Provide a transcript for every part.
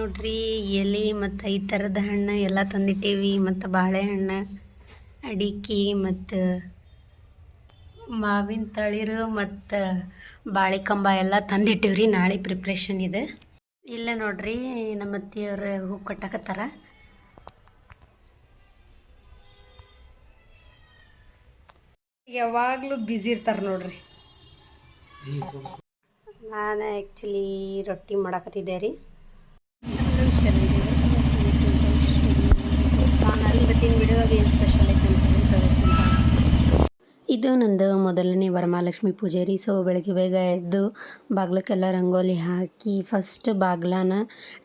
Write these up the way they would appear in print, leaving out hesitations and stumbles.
ನೋಡ್ರಿ ಎಲೆ ಮತ್ತು ಈ ಥರದ ಹಣ್ಣು ಎಲ್ಲ ತಂದಿಟ್ಟೇವಿ ಮತ್ತು ಬಾಳೆಹಣ್ಣು ಅಡಿಕೆ ಮತ್ತು ಮಾವಿನ ತಳಿರು ಮತ್ತು ಬಾಳೆಕಂಬ ಎಲ್ಲ ತಂದಿಟ್ಟೇವ್ರಿ. ನಾಳೆ ಪ್ರಿಪ್ರೇಷನ್ ಇದೆ. ಇಲ್ಲ ನೋಡ್ರಿ ನಮ್ಮ ಅತ್ತೆಯವ್ರು ಹೂ ಕಟ್ಟಕತ್ತಾರ. ಯಾವಾಗಲೂ ಬ್ಯುಸಿ ಇರ್ತಾರೆ ನೋಡ್ರಿ. ನಾನು ಆ್ಯಕ್ಚುಲಿ ರೊಟ್ಟಿ ಮಾಡಾಕತ್ತಿದ್ದೆ ರೀ. ಚಾನಲ್ ಇವತ್ತಿನ ವಿಡಿಯೋದಾಗ ಏನು ಸ್ಪೆಷಲ್ ಐತೆ ಅಂತ ಇದು ನಂದು ಮೊದಲನೇ ವರಮಹಾಲಕ್ಷ್ಮಿ ಪೂಜೆ ರೀ. ಸೊ ಬೆಳಗ್ಗೆ ಬೇಗ ಎದ್ದು ಬಾಗ್ಲಕ್ಕೆಲ್ಲ ರಂಗೋಲಿ ಹಾಕಿ ಫಸ್ಟ್ ಬಾಗ್ಲನ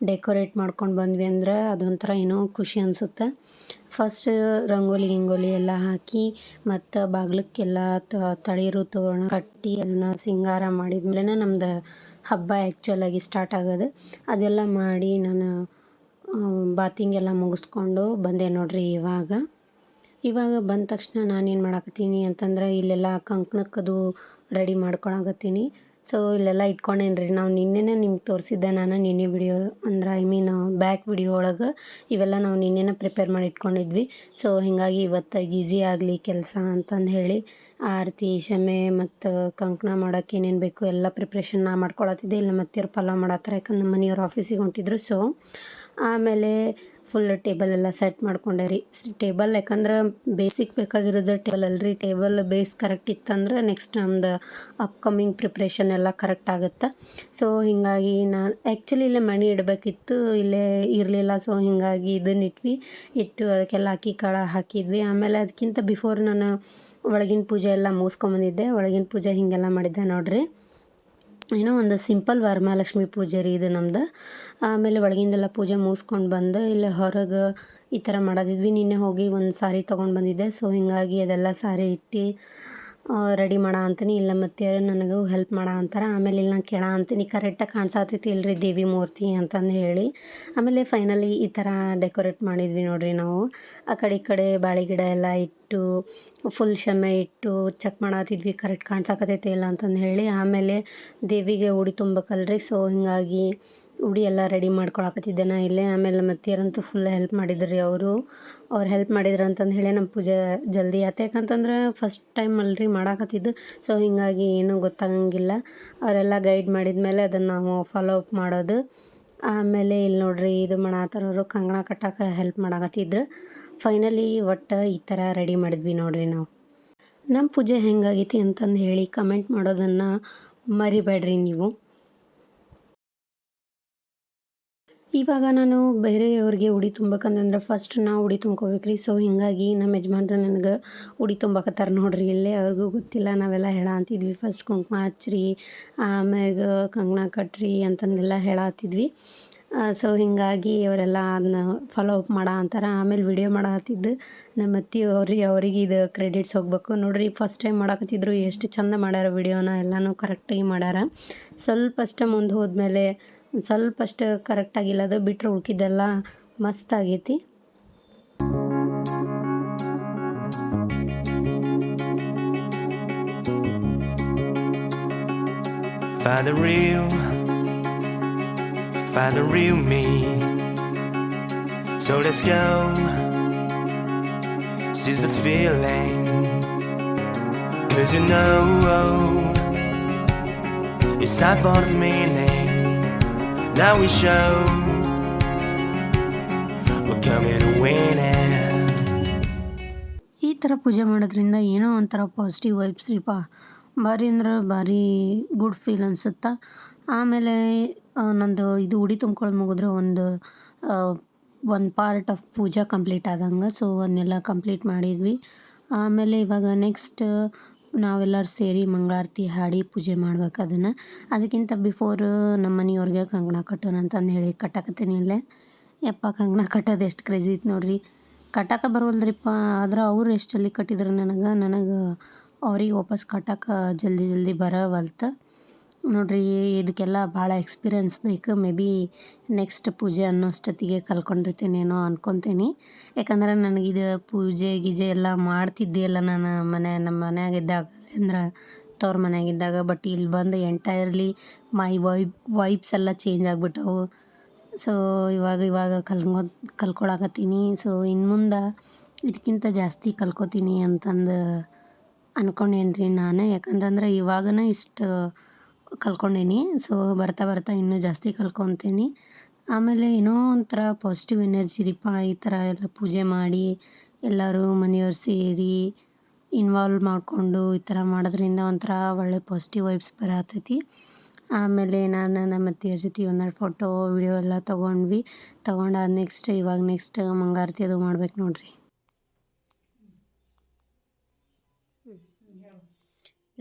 ಡೆಕೋರೇಟ್ ಮಾಡ್ಕೊಂಡು ಬಂದ್ವಿ ಅಂದ್ರೆ ಅದೊಂಥರ ಏನೋ ಖುಷಿ ಅನಿಸುತ್ತೆ. ಫಸ್ಟ್ ರಂಗೋಲಿ ಎಲ್ಲ ಹಾಕಿ ಮತ್ತು ಬಾಗ್ಲಕ್ಕೆಲ್ಲ ತಳಿರು ತೋರಣ ಕಟ್ಟಿ ಅದನ್ನು ಸಿಂಗಾರ ಮಾಡಿದ್ಮೇಲೆ ನಮ್ದು ಹಬ್ಬ ಆ್ಯಕ್ಚುಲಾಗಿ ಸ್ಟಾರ್ಟ್ ಆಗೋದು. ಅದೆಲ್ಲ ಮಾಡಿ ನಾನು ಬಾತಿಂಗೆಲ್ಲ ಮುಗಿಸ್ಕೊಂಡು ಬಂದೆ ನೋಡ್ರಿ. ಇವಾಗ ಬಂದ ತಕ್ಷಣ ನಾನೇನು ಮಾಡಾಕತ್ತೀನಿ ಅಂತಂದ್ರೆ ಇಲ್ಲೆಲ್ಲ ಕಂಕಣಕ್ಕದು ರೆಡಿ ಮಾಡ್ಕೊಳಕತ್ತೀನಿ. ಸೊ ಇಲ್ಲೆಲ್ಲ ಇಟ್ಕೊಂಡೇನಿ ರೀ. ನಾವು ನಿನ್ನೆನೇ ನಿಮ್ಗೆ ತೋರಿಸಿದ್ದೆ. ನಾನು ನಿನ್ನೆ ವಿಡಿಯೋ ಅಂದ್ರೆ ಬ್ಯಾಕ್ ವಿಡಿಯೋ ಒಳಗೆ ಇವೆಲ್ಲ ನಾವು ನಿನ್ನೆನೇ ಪ್ರಿಪೇರ್ ಮಾಡಿ ಇಟ್ಕೊಂಡಿದ್ವಿ. ಸೊ ಹೀಗಾಗಿ ಇವತ್ತು ಈಸಿ ಆಗಲಿ ಕೆಲಸ ಅಂತಂದು ಹೇಳಿ ಆರತಿ ಶಮೆ ಮತ್ತು ಕಂಕಣ ಮಾಡೋಕ್ಕೆ ಏನೇನು ಬೇಕು ಎಲ್ಲ ಪ್ರಿಪ್ರೇಷನ್ ನಾ ಮಾಡ್ಕೊಳತ್ತಿದ್ದೆ. ಇಲ್ಲ ಮತ್ತೆಯವ್ರು ಪಲಾವ್ ಮಾಡತ್ತಾರೆ, ಯಾಕಂದ್ರೆ ನಮ್ಮ ಮನೆಯವ್ರು ಆಫೀಸಿಗೆ ಹೊಂಟಿದ್ರು. ಸೊ ಆಮೇಲೆ ಫುಲ್ ಟೇಬಲ್ ಎಲ್ಲ ಸೆಟ್ ಮಾಡ್ಕೊಂಡೆ ರೀ. ಟೇಬಲ್ ಯಾಕಂದ್ರೆ ಬೇಸಿಕ್ ಬೇಕಾಗಿರೋದು ಟೇಬಲ್ ಅಲ್ರಿ. ಟೇಬಲ್ ಬೇಸ್ ಕರೆಕ್ಟ್ ಇತ್ತಂದ್ರೆ ನೆಕ್ಸ್ಟ್ ನಮ್ದು ಅಪ್ಕಮಿಂಗ್ ಪ್ರಿಪ್ರೇಷನ್ ಎಲ್ಲ ಕರೆಕ್ಟ್ ಆಗುತ್ತೆ. ಸೊ ಹೀಗಾಗಿ ನಾನು ಆ್ಯಕ್ಚುಲಿ ಇಲ್ಲೇ ಮಣಿ ಇಡಬೇಕಿತ್ತು, ಇಲ್ಲೇ ಇರಲಿಲ್ಲ. ಸೊ ಹೀಗಾಗಿ ಇಟ್ಟು ಅದಕ್ಕೆಲ್ಲ ಅಕ್ಕಿ ಕಾಳು ಹಾಕಿದ್ವಿ. ಆಮೇಲೆ ಅದಕ್ಕಿಂತ ಬಿಫೋರ್ ನಾನು ಒಳಗಿನ ಪೂಜೆ ಎಲ್ಲ ಮುಗಿಸ್ಕೊಂಬಂದಿದ್ದೆ. ಒಳಗಿನ ಪೂಜೆ ಹೀಗೆಲ್ಲ ಮಾಡಿದ್ದೆ ನೋಡಿರಿ. ಏನೋ ಒಂದು ಸಿಂಪಲ್ ವರಮಹಾಲಕ್ಷ್ಮಿ ಪೂಜೆ ರೀ ಇದು ನಮ್ದು. ಆಮೇಲೆ ಒಳಗಿಂದೆಲ್ಲ ಪೂಜೆ ಮುಗಿಸ್ಕೊಂಡು ಬಂದು ಇಲ್ಲಿ ಹೊರಗೆ ಈ ಥರ ಮಾಡೋದಿದ್ವಿ. ನಿನ್ನೆ ಹೋಗಿ ಒಂದು ಸಾರಿ ತೊಗೊಂಡು ಬಂದಿದ್ದೆ. ಸೊ ಹೀಗಾಗಿ ಅದೆಲ್ಲ ಸಾರಿ ಇಟ್ಟು ರೆಡಿ ಮಾಡೋ ಅಂತೀನಿ. ಇಲ್ಲ ಮತ್ತೆ ನನಗೂ ಹೆಲ್ಪ್ ಮಾಡೋ ಅಂತಾರೆ. ಆಮೇಲೆ ಇಲ್ಲಿ ನಾನು ಕೇಳೋ ಅಂತೀನಿ ಕರೆಕ್ಟಾಗಿ ಕಾಣಿಸತೈತಿ ಇಲ್ರಿ ದೇವಿ ಮೂರ್ತಿ ಅಂತಂದು ಹೇಳಿ. ಆಮೇಲೆ ಫೈನಲಿ ಈ ಥರ ಡೆಕೋರೇಟ್ ಮಾಡಿದ್ವಿ ನೋಡಿರಿ ನಾವು. ಆ ಕಡೆ ಈ ಕಡೆ ಬಾಳೆ ಗಿಡ ಎಲ್ಲ ಇಟ್ಟು ಫುಲ್ ಶಮೆ ಇಟ್ಟು ಚೆಕ್ ಮಾಡತ್ತಿದ್ವಿ ಕರೆಕ್ಟ್ ಕಾಣಿಸಕತ್ತೈತೆ ಇಲ್ಲ ಅಂತಂದು ಹೇಳಿ. ಆಮೇಲೆ ದೇವಿಗೆ ಉಡಿ ತುಂಬಬೇಕಲ್ರಿ. ಸೊ ಹೀಗಾಗಿ ಉಡಿ ಎಲ್ಲ ರೆಡಿ ಮಾಡ್ಕೊಳಕತ್ತಿದ್ದೆ ನಾ ಇಲ್ಲೇ. ಆಮೇಲೆ ಮತ್ತೆಯರಂತೂ ಫುಲ್ ಹೆಲ್ಪ್ ಮಾಡಿದ್ರಿ. ಅವ್ರು ಹೆಲ್ಪ್ ಮಾಡಿದ್ರು ಅಂತಂದು ಹೇಳಿ ನಮ್ಮ ಪೂಜೆ ಜಲ್ದಿ ಆಯ್ತು. ಯಾಕಂತಂದ್ರೆ ಫಸ್ಟ್ ಟೈಮ್ ಅಲ್ರಿ ಮಾಡಾಕತ್ತಿದ್ದು. ಸೊ ಹೀಗಾಗಿ ಏನೂ ಗೊತ್ತಾಗಂಗಿಲ್ಲ. ಅವರೆಲ್ಲ ಗೈಡ್ ಮಾಡಿದ್ಮೇಲೆ ಅದನ್ನು ನಾವು ಫಾಲೋ ಅಪ್ ಮಾಡೋದು. ಆಮೇಲೆ ಇಲ್ಲಿ ನೋಡ್ರಿ ಇದು ಮಾಡಾತರವರು ಕಂಕಣ ಕಟ್ಟೋಕೆ ಹೆಲ್ಪ್ ಮಾಡಾಕತ್ತಿದ್ರು. ಫೈನಲಿ ಒಟ್ಟು ಈ ಥರ ರೆಡಿ ಮಾಡಿದ್ವಿ ನೋಡ್ರಿ ನಾವು. ನಮ್ಮ ಪೂಜೆ ಹೆಂಗಾಗೈತಿ ಅಂತಂದು ಹೇಳಿ ಕಮೆಂಟ್ ಮಾಡೋದನ್ನು ಮರಿಬೇಡ್ರಿ ನೀವು. ಇವಾಗ ನಾನು ಬೇರೆಯವ್ರಿಗೆ ಉಡಿ ತುಂಬಬೇಕಂತಂದ್ರೆ ಫಸ್ಟ್ ನಾವು ಉಡಿ ತುಂಬ್ಕೋಬೇಕ್ರಿ. ಸೊ ಹೀಗಾಗಿ ನಮ್ಮ ಯಜಮಾನ್ರು ನನಗೆ ಉಡಿ ತುಂಬಕತ್ತಾರೆ ನೋಡ್ರಿ. ಇಲ್ಲೇ ಅವ್ರಿಗೂ ಗೊತ್ತಿಲ್ಲ ನಾವೆಲ್ಲ ಅಂತಿದ್ವಿ. ಫಸ್ಟ್ ಕುಂಕುಮ ಹಚ್ಚಿರಿ, ಆಮ್ಯಾಗ ಕಂಕಣ ಕಟ್ರಿ ಅಂತಂದೆಲ್ಲ ಹೇಳತ್ತಿದ್ವಿ. ಸೊ ಹೀಗಾಗಿ ಅವರೆಲ್ಲ ಅದನ್ನ ಫಾಲೋ ಅಪ್ ಮಾಡೋ ಅಂತಾರೆ. ಆಮೇಲೆ ವಿಡಿಯೋ ಮಾಡತ್ತಿದ್ದು ನಮ್ಮ ಅವ್ರಿಗೆ ಇದು ಕ್ರೆಡಿಟ್ಸ್ ಹೋಗಬೇಕು ನೋಡ್ರಿ. ಫಸ್ಟ್ ಟೈಮ್ ಮಾಡಾಕತ್ತಿದ್ರು, ಎಷ್ಟು ಚಂದ ಮಾಡ್ಯಾರ ವಿಡಿಯೋನ, ಎಲ್ಲನೂ ಕರೆಕ್ಟಾಗಿ ಮಾಡ್ಯಾರ. ಸ್ವಲ್ಪಷ್ಟೇ ಮುಂದೆ ಹೋದ್ಮೇಲೆ ಸ್ವಲ್ಪಷ್ಟು ಕರೆಕ್ಟಾಗಿಲ್ಲ, ಅದು ಬಿಟ್ಟರೆ ಉಳ್ಕಿದ್ದೆಲ್ಲ ಮಸ್ತ್ ಆಗೈತಿ. Find the real me. So let's go. Seize the feeling. 'Cause you know it's time for the meaning. Now we show we're coming to win it. ಈ ಥರ ಪೂಜೆ ಮಾಡೋದ್ರಿಂದ ಏನೋ ಒಂಥರ ಪಾಸಿಟಿವ್ ವೈಬ್ಸ್ ರೀಪ. ಭಾರಿ ಅಂದ್ರೆ ಭಾರಿ ಗುಡ್ ಫೀಲ್ ಅನಿಸುತ್ತೆ. ಆಮೇಲೆ ನಂದು ಇದು ಉಡಿ ತುಂಬ್ಕೊಳ್ಳೋದು ಮುಗಿದ್ರೆ ಒಂದು ಪಾರ್ಟ್ ಆಫ್ ಪೂಜಾ ಕಂಪ್ಲೀಟ್ ಆದಂಗೆ. ಸೊ ಅದನ್ನೆಲ್ಲ ಕಂಪ್ಲೀಟ್ ಮಾಡಿದ್ವಿ. ಆಮೇಲೆ ಇವಾಗ ನೆಕ್ಸ್ಟ್ ನಾವೆಲ್ಲರೂ ಸೇರಿ ಮಂಗಳಾರತಿ ಹಾಡಿ ಪೂಜೆ ಮಾಡ್ಬೇಕು ಅದನ್ನು. ಅದಕ್ಕಿಂತ ಬಿಫೋರ್ ನಮ್ಮ ಮನೆಯವ್ರಿಗೆ ಕಂಕಣ ಕಟ್ಟೋಣ ಅಂತಂದು ಹೇಳಿ ಕಟ್ಟಕತ್ತೀನಿ ಇಲ್ಲೇ. ಯಪ್ಪ ಕಂಕಣ ಕಟ್ಟೋದು ಎಷ್ಟು ಕ್ರೇಜಿ ಇತ್ತು ನೋಡ್ರಿ. ಕಟ್ಟಕ್ಕೆ ಬರೋಲ್ದ್ರಿಪ್ಪ, ಆದ್ರೆ ಅವ್ರು ಎಷ್ಟು ಜಲ್ದಿ ಕಟ್ಟಿದ್ರು ನನಗೆ ಅವ್ರಿಗೆ ವಾಪಸ್ ಕಟ್ಟಕ್ಕೆ ಜಲ್ದಿ ಬರವಲ್ತು ನೋಡ್ರಿ. ಇದಕ್ಕೆಲ್ಲ ಭಾಳ ಎಕ್ಸ್ಪೀರಿಯನ್ಸ್ ಬೇಕು. ಮೇ ಬಿ ನೆಕ್ಸ್ಟ್ ಪೂಜೆ ಅನ್ನೋಷ್ಟೊತ್ತಿಗೆ ಕಲ್ತ್ಕೊಂಡಿರ್ತೀನೇನೋ ಅನ್ಕೊತೀನಿ. ಯಾಕಂದ್ರೆ ನನಗಿದು ಪೂಜೆ ಗೀಜೆ ಎಲ್ಲ ಮಾಡ್ತಿದ್ದೆ ಅಲ್ಲ ನಾನು ನಮ್ಮ ಮನ್ಯಾಗಿದ್ದಾಗ, ಅಂದ್ರೆ ತವ್ರ ಮನ್ಯಾಗಿದ್ದಾಗ. ಬಟ್ ಇಲ್ಲಿ ಬಂದು ಎಂಟೈರ್ಲಿ ಮೈ ವೈಬ್ಸ್ ಎಲ್ಲ ಚೇಂಜ್ ಆಗಿಬಿಟ್ಟವು. ಸೊ ಇವಾಗ ಕಲ್ಕೊಳಕತ್ತೀನಿ. ಸೊ ಇನ್ನು ಮುಂದೆ ಇದಕ್ಕಿಂತ ಜಾಸ್ತಿ ಕಲ್ಕೊತೀನಿ ಅಂತಂದು ಅಂದ್ಕೊಂಡೇನಿ ರೀ ನಾನು. ಯಾಕಂತಂದ್ರೆ ಇವಾಗನೇ ಇಷ್ಟು ಕಲ್ಕೊಂಡೀನಿ. ಸೊ ಬರ್ತಾ ಇನ್ನೂ ಜಾಸ್ತಿ ಕಲ್ಕೊತೀನಿ. ಆಮೇಲೆ ಏನೋ ಒಂಥರ ಪಾಸಿಟಿವ್ ಎನರ್ಜಿ ರೀ ಈ ಥರ ಎಲ್ಲ ಪೂಜೆ ಮಾಡಿ ಎಲ್ಲರೂ ಮನೆಯವ್ರು ಸೇರಿ ಇನ್ವಾಲ್ವ್ ಮಾಡಿಕೊಂಡು ಈ ಥರ ಮಾಡೋದ್ರಿಂದ ಒಂಥರ ಒಳ್ಳೆ ಪಾಸಿಟಿವ್ ವೈಬ್ಸ್ ಬರತೈತಿ. ಆಮೇಲೆ ನಾನು ನಮ್ಮ ಅತ್ತೆಯವ್ರ ಜೊತೆ ಒಂದೆರಡು ಫೋಟೋ ವಿಡಿಯೋ ಎಲ್ಲ ತೊಗೊಂಡಾದ ನೆಕ್ಸ್ಟ್ ಮಂಗಳಾರತಿ ಅದು ಮಾಡ್ಬೇಕು ನೋಡ್ರಿ.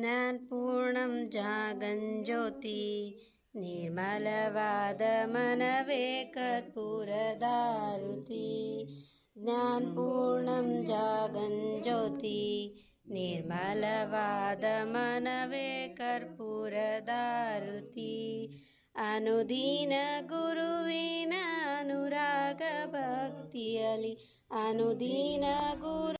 ಜ್ಞಾನಪೂರ್ಣಂ ಜಾಗಂಜ್ಯೋತಿ ನಿರ್ಮಲವಾದ ಮನವೇ ಕರ್ಪೂರದಾರುತಿ. ಜ್ಞಾನಪೂರ್ಣಂ ಜಾಗಂಜ್ಯೋತಿ ನಿರ್ಮಲವಾದ ಮನವೇ ಕರ್ಪೂರದಾರುತಿ. ಅನುದಿನ ಗುರುವಿನ ಅನುರಾಗ ಭಕ್ತಿಯಲಿ ಅನುದಿನ ಗುರು.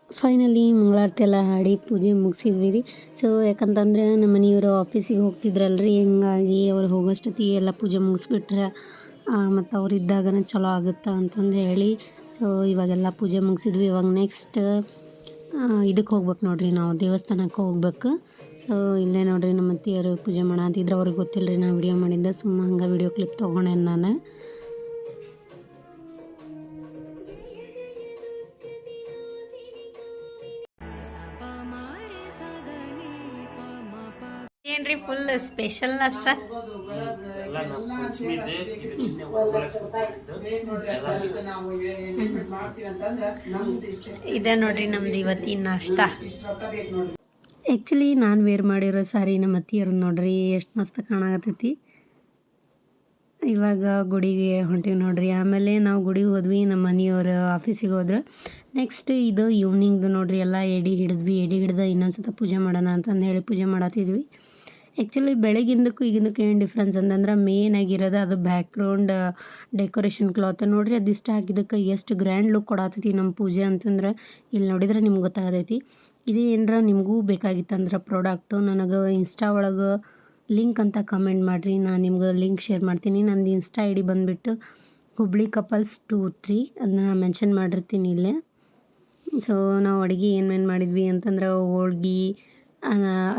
ಫೈನಲಿ ಮಂಗಳಾರತಿ ಎಲ್ಲ ಹಾಡಿ ಪೂಜೆ ಮುಗಿಸಿದ್ವಿ ರೀ. ಸೊ ಯಾಕಂತಂದ್ರೆ ನಮ್ಮ ಮನೆಯವರು ಆಫೀಸಿಗೆ ಹೋಗ್ತಿದ್ರಲ್ರಿ, ಹಿಂಗಾಗಿ ಅವ್ರು ಹೋಗೋಷ್ಟೊತ್ತಿಗೆ ಎಲ್ಲ ಪೂಜೆ ಮುಗಿಸ್ಬಿಟ್ರೆ ಮತ್ತು ಅವ್ರು ಇದ್ದಾಗನೇ ಚಲೋ ಆಗುತ್ತೆ ಅಂತಂದು ಹೇಳಿ ಸೊ ಇವಾಗೆಲ್ಲ ಪೂಜೆ ಮುಗಿಸಿದ್ವಿ. ಇವಾಗ ನೆಕ್ಸ್ಟ್ ಇದಕ್ಕೆ ಹೋಗ್ಬೇಕು ನೋಡ್ರಿ, ನಾವು ದೇವಸ್ಥಾನಕ್ಕೆ ಹೋಗ್ಬೇಕು. ಸೊ ಇಲ್ಲೇ ನೋಡ್ರಿ ನಮ್ಮ ಅತ್ತೆಯವರು ಪೂಜೆ ಮಾಡಂತಿದ್ರೆ ಅವ್ರಿಗೆ ಗೊತ್ತಿಲ್ಲ ರೀ ನಾ ವಿಡಿಯೋ ಮಾಡಿದ್ದೆ. ಸುಮ್ಮ ಹಂಗೆ ವಿಡಿಯೋ ಕ್ಲಿಪ್ ತೊಗೊಂಡೇನು ನಾನು. ಏನ್ರಿ ಫುಲ್ ಸ್ಪೆಷಲ್ ಅಷ್ಟ ಇದೆ ನೋಡ್ರಿ ನಮ್ದು ಇವತ್ತಿನ ನಾಷ್ಟ. ಆ್ಯಕ್ಚುಲಿ ನಾನು ವೇರ್ ಮಾಡಿರೋ ಸಾರಿ ನಮ್ಮ ಅತ್ತಿಯವ್ರು ನೋಡ್ರಿ ಎಷ್ಟು ಮಸ್ತ್ ಕಾಣಕತ್ತೈತಿ. ಇವಾಗ ಗುಡಿಗೆ ಹೊಂಟೀವಿ ನೋಡ್ರಿ. ಆಮೇಲೆ ನಾವು ಗುಡಿಗೆ ಹೋದ್ವಿ, ನಮ್ಮ ಮನೆಯವ್ರು ಆಫೀಸಿಗೆ ಹೋದ್ರೆ. ನೆಕ್ಸ್ಟ್ ಇದು ಈವ್ನಿಂಗ್ದು ನೋಡ್ರಿ, ಎಲ್ಲ ಎಡೆ ಹಿಡ್ದು ಇನ್ನೊಂದ್ಸತ ಪೂಜೆ ಮಾಡೋಣ ಅಂತಂದು ಹೇಳಿ ಪೂಜೆ ಮಾಡತ್ತಿದ್ವಿ. ಆ್ಯಕ್ಚುಲಿ ಬೆಳಗಿಂದಕ್ಕೂ ಈಗಿಂದಕ್ಕೂ ಏನು ಡಿಫ್ರೆನ್ಸ್ ಅಂತಂದ್ರೆ ಮೇನ್ ಆಗಿರೋದು ಅದು ಬ್ಯಾಕ್ಗ್ರೌಂಡ್ ಡೆಕೋರೇಷನ್ ಕ್ಲಾತ್ ನೋಡ್ರಿ. ಅದಿಷ್ಟು ಹಾಕಿದ್ದಕ್ಕೆ ಎಷ್ಟು ಗ್ರ್ಯಾಂಡ್ ಲುಕ್ ಕೊಡತೈತಿ ನಮ್ಮ ಪೂಜೆ ಅಂತಂದ್ರೆ ಇಲ್ಲಿ ನೋಡಿದ್ರೆ ನಿಮ್ಗೆ ಗೊತ್ತಾಗತೈತಿ. ಇದು ಏನರ ನಿಮಗೂ ಬೇಕಾಗಿತ್ತಂದ್ರೆ ಪ್ರಾಡಕ್ಟು ನನಗೆ ಇನ್ಸ್ಟಾ ಒಳಗೆ ಲಿಂಕ್ ಅಂತ ಕಮೆಂಟ್ ಮಾಡಿರಿ, ನಾನು ನಿಮ್ಗೆ ಲಿಂಕ್ ಶೇರ್ ಮಾಡ್ತೀನಿ. ನಂದು ಇನ್ಸ್ಟಾ ಐ ಡಿ ಬಂದುಬಿಟ್ಟು ಹುಬ್ಳಿ ಕಪಲ್ಸ್ 2-3 ಅದನ್ನ ನಾನು ಮೆನ್ಷನ್ ಮಾಡಿರ್ತೀನಿ ಇಲ್ಲೇ. ಸೊ ನಾವು ಅಡುಗೆ ಏನೇನು ಮಾಡಿದ್ವಿ ಅಂತಂದ್ರೆ ಹೋಳ್ಗೆ,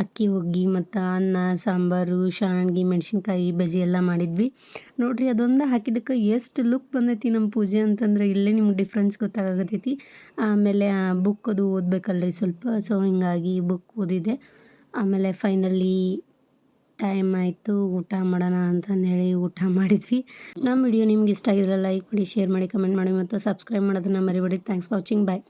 ಅಕ್ಕಿ ಹುಗ್ಗಿ ಮತ್ತು ಅನ್ನ ಸಾಂಬಾರು, ಶಾವ್ಗೆ, ಮೆಣಸಿನ್ಕಾಯಿ ಬಜ್ಜಿ ಎಲ್ಲ ಮಾಡಿದ್ವಿ ನೋಡ್ರಿ. ಅದೊಂದು ಹಾಕಿದ್ದಕ್ಕೆ ಎಷ್ಟು ಲುಕ್ ಬಂದೈತಿ ನಮ್ಮ ಪೂಜೆ ಅಂತಂದ್ರೆ ಇಲ್ಲೇ ನಿಮ್ಗೆ ಡಿಫ್ರೆನ್ಸ್ ಗೊತ್ತಾಗತೈತಿ. ಆಮೇಲೆ ಬುಕ್ ಅದು ಓದಬೇಕಲ್ರಿ ಸ್ವಲ್ಪ, ಸೊ ಹಿಂಗಾಗಿ ಬುಕ್ ಓದಿದೆ. ಆಮೇಲೆ ಫೈನಲಿ ಟೈಮ್ ಆಯಿತು, ಊಟ ಮಾಡೋಣ ಅಂತಂದೇಳಿ ಊಟ ಮಾಡಿದ್ವಿ. ನಮ್ಮ ವಿಡಿಯೋ ನಿಮ್ಗೆ ಇಷ್ಟ ಆಗಿದ್ರೆ ಲೈಕ್ ಮಾಡಿ, ಶೇರ್ ಮಾಡಿ, ಕಮೆಂಟ್ ಮಾಡಿ ಮತ್ತು ಸಬ್ಸ್ಕ್ರೈಬ್ ಮಾಡೋದನ್ನು ಮರಿಬೇಡಿ. Thanks for watching. ಬಾಯ್.